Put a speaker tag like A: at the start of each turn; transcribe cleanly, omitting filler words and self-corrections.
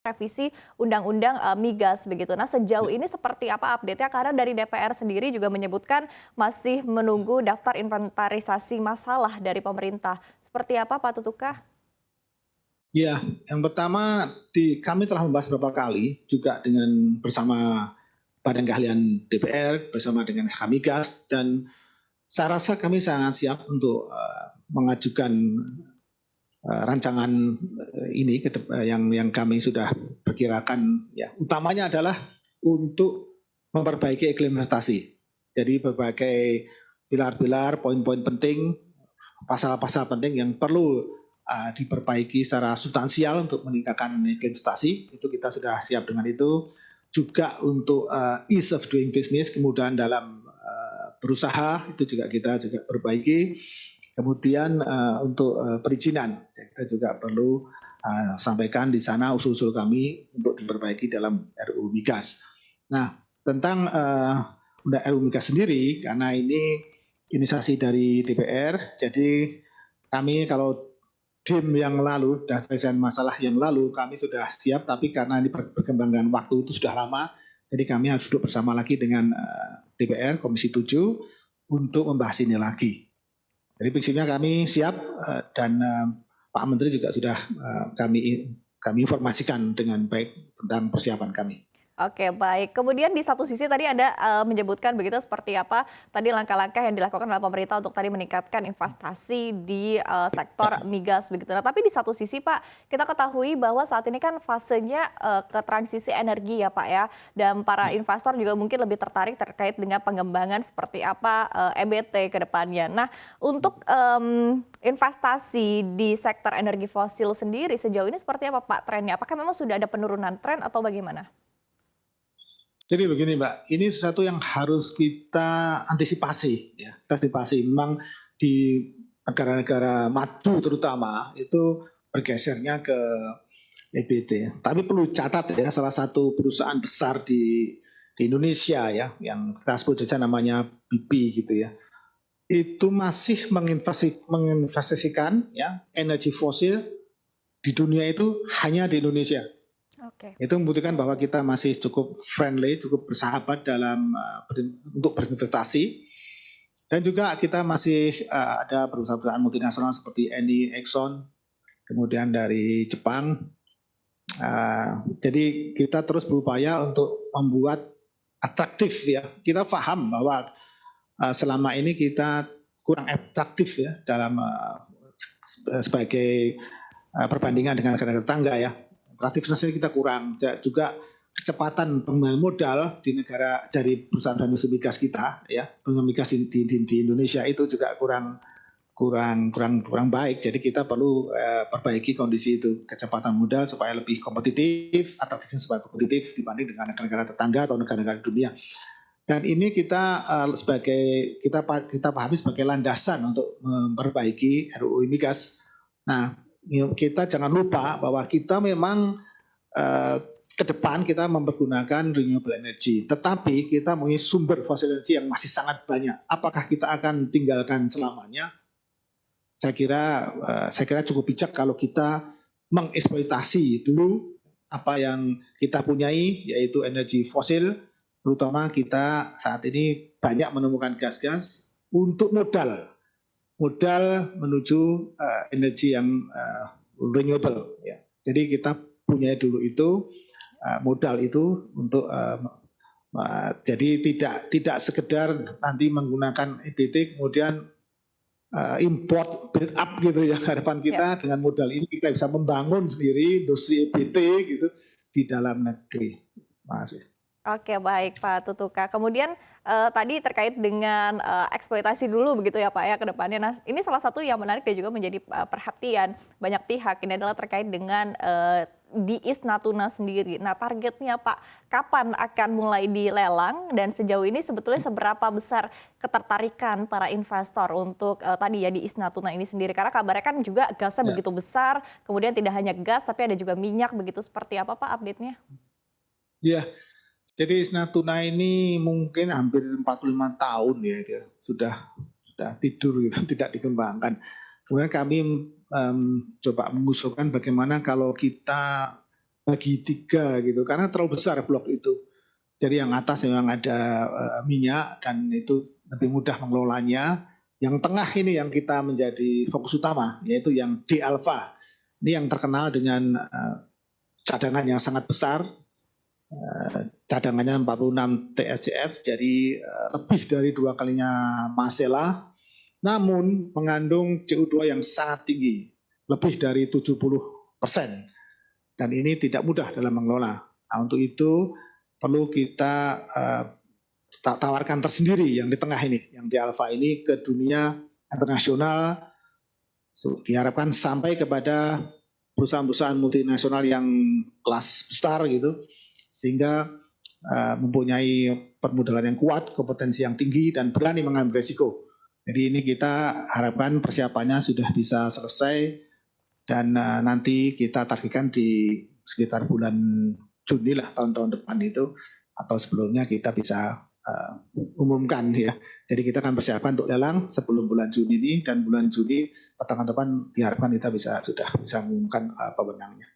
A: revisi Undang-Undang Migas begitu. Nah, sejauh ini seperti apa update-nya? Karena dari DPR sendiri juga menyebutkan masih menunggu daftar inventarisasi masalah dari pemerintah. Seperti apa Pak Tutuka?
B: Ya, yang pertama kami telah membahas beberapa kali juga dengan bersama Badan Keahlian DPR bersama dengan SK Migas, dan saya rasa kami sangat siap untuk mengajukan rancangan ini yang kami sudah perkirakan, ya utamanya adalah untuk memperbaiki iklim investasi. Jadi berbagai pilar-pilar, poin-poin penting, pasal-pasal penting yang perlu diperbaiki secara substansial untuk meningkatkan iklim investasi, itu kita sudah siap dengan itu. Juga untuk ease of doing business, kemudahan dalam berusaha, itu juga kita juga perbaiki. Kemudian untuk perizinan, kita juga perlu sampaikan di sana usul-usul kami untuk diperbaiki dalam RUU Migas. Nah, tentang RUU Migas sendiri, karena ini inisiasi dari DPR, jadi kami kalau DIM yang lalu, dan penyelesaian masalah yang lalu, kami sudah siap, tapi karena ini perkembangan waktu itu sudah lama, jadi kami harus duduk bersama lagi dengan DPR, Komisi 7, untuk membahas ini lagi. Jadi prinsipnya kami siap, dan Pak Menteri juga sudah kami informasikan dengan baik tentang persiapan kami.
A: Oke, baik. Kemudian di satu sisi tadi Anda menyebutkan begitu seperti apa tadi langkah-langkah yang dilakukan oleh pemerintah untuk tadi meningkatkan investasi di sektor migas begitu. Nah, tapi di satu sisi Pak, kita ketahui bahwa saat ini kan fasenya ke transisi energi ya Pak ya. Dan para investor juga mungkin lebih tertarik terkait dengan pengembangan seperti apa EBT ke depannya. Nah, untuk investasi di sektor energi fosil sendiri sejauh ini seperti apa Pak trennya? Apakah memang sudah ada penurunan tren atau bagaimana?
B: Jadi begini Mbak, ini sesuatu yang harus kita antisipasi, ya. Antisipasi memang di negara-negara maju terutama itu bergesernya ke EBT. Tapi perlu catat ya, salah satu perusahaan besar di Indonesia ya, yang kita sebut saja namanya BP gitu ya, itu masih menginvestasikan ya energi fosil di dunia itu hanya di Indonesia.
A: Oke.
B: Itu membuktikan bahwa kita masih cukup friendly, cukup bersahabat dalam untuk berinvestasi. Dan juga kita masih ada perusahaan-perusahaan multinasional seperti Eni, Exxon, kemudian dari Jepang. Jadi kita terus berupaya untuk membuat atraktif ya. Kita paham bahwa selama ini kita kurang atraktif ya dalam sebagai perbandingan dengan negara tetangga ya. Atraktivitasnya kita kurang, juga kecepatan pengembalian modal di negara dari perusahaan industri migas kita ya, migas di Indonesia itu juga kurang baik. Jadi kita perlu perbaiki kondisi itu, kecepatan modal supaya lebih kompetitif, atraktifnya supaya kompetitif dibanding dengan negara-negara tetangga atau negara-negara dunia. Dan ini kita kita pahami sebagai landasan untuk memperbaiki RUU Migas. Nah, kita jangan lupa bahwa kita memang ke depan kita mempergunakan renewable energy, tetapi kita mempunyai sumber fosil energy yang masih sangat banyak. Apakah kita akan tinggalkan selamanya? Saya kira cukup bijak kalau kita mengeksploitasi dulu apa yang kita punyai, yaitu energi fosil, terutama kita saat ini banyak menemukan gas-gas untuk modal menuju energi yang renewable ya. Jadi kita punya dulu itu modal itu untuk jadi tidak sekedar nanti menggunakan EBT kemudian import build up gitu ya. Harapan kita dengan modal ini kita bisa membangun sendiri industri EBT gitu di dalam negeri. Makasih.
A: Oke, baik Pak Tutuka. Kemudian tadi terkait dengan eksploitasi dulu begitu ya Pak ya ke depannya. Nah, ini salah satu yang menarik dan juga menjadi perhatian banyak pihak. Ini adalah terkait dengan di East Natuna sendiri. Nah, targetnya Pak, kapan akan mulai dilelang dan sejauh ini sebetulnya seberapa besar ketertarikan para investor untuk tadi ya di East Natuna ini sendiri? Karena kabarnya kan juga gasnya begitu besar, kemudian tidak hanya gas tapi ada juga minyak begitu. Seperti apa Pak update-nya?
B: Iya. Jadi Natuna ini mungkin hampir 45 tahun ya, sudah tidur gitu, tidak dikembangkan. Kemudian kami coba mengusulkan bagaimana kalau kita bagi 3 gitu, karena terlalu besar blok itu. Jadi yang atas memang ada minyak dan itu lebih mudah mengelolanya. Yang tengah ini yang kita menjadi fokus utama, yaitu yang D alpha. Ini yang terkenal dengan cadangan yang sangat besar, cadangannya 46 TSCF, jadi lebih dari 2 kalinya Masela, namun mengandung CO2 yang sangat tinggi, lebih dari 70%. Dan ini tidak mudah dalam mengelola. Nah, untuk itu perlu kita tawarkan tersendiri yang di tengah ini, yang di alfa ini ke dunia internasional, diharapkan sampai kepada perusahaan-perusahaan multinasional yang kelas besar gitu, sehingga mempunyai permodalan yang kuat, kompetensi yang tinggi, dan berani mengambil risiko. Jadi ini kita harapkan persiapannya sudah bisa selesai, dan nanti kita targetkan di sekitar bulan Juni lah tahun-tahun depan itu, atau sebelumnya kita bisa umumkan ya. Jadi kita akan persiapkan untuk lelang sebelum bulan Juni ini, dan bulan Juni pertengahan depan diharapkan kita sudah bisa mengumumkan pemenangnya.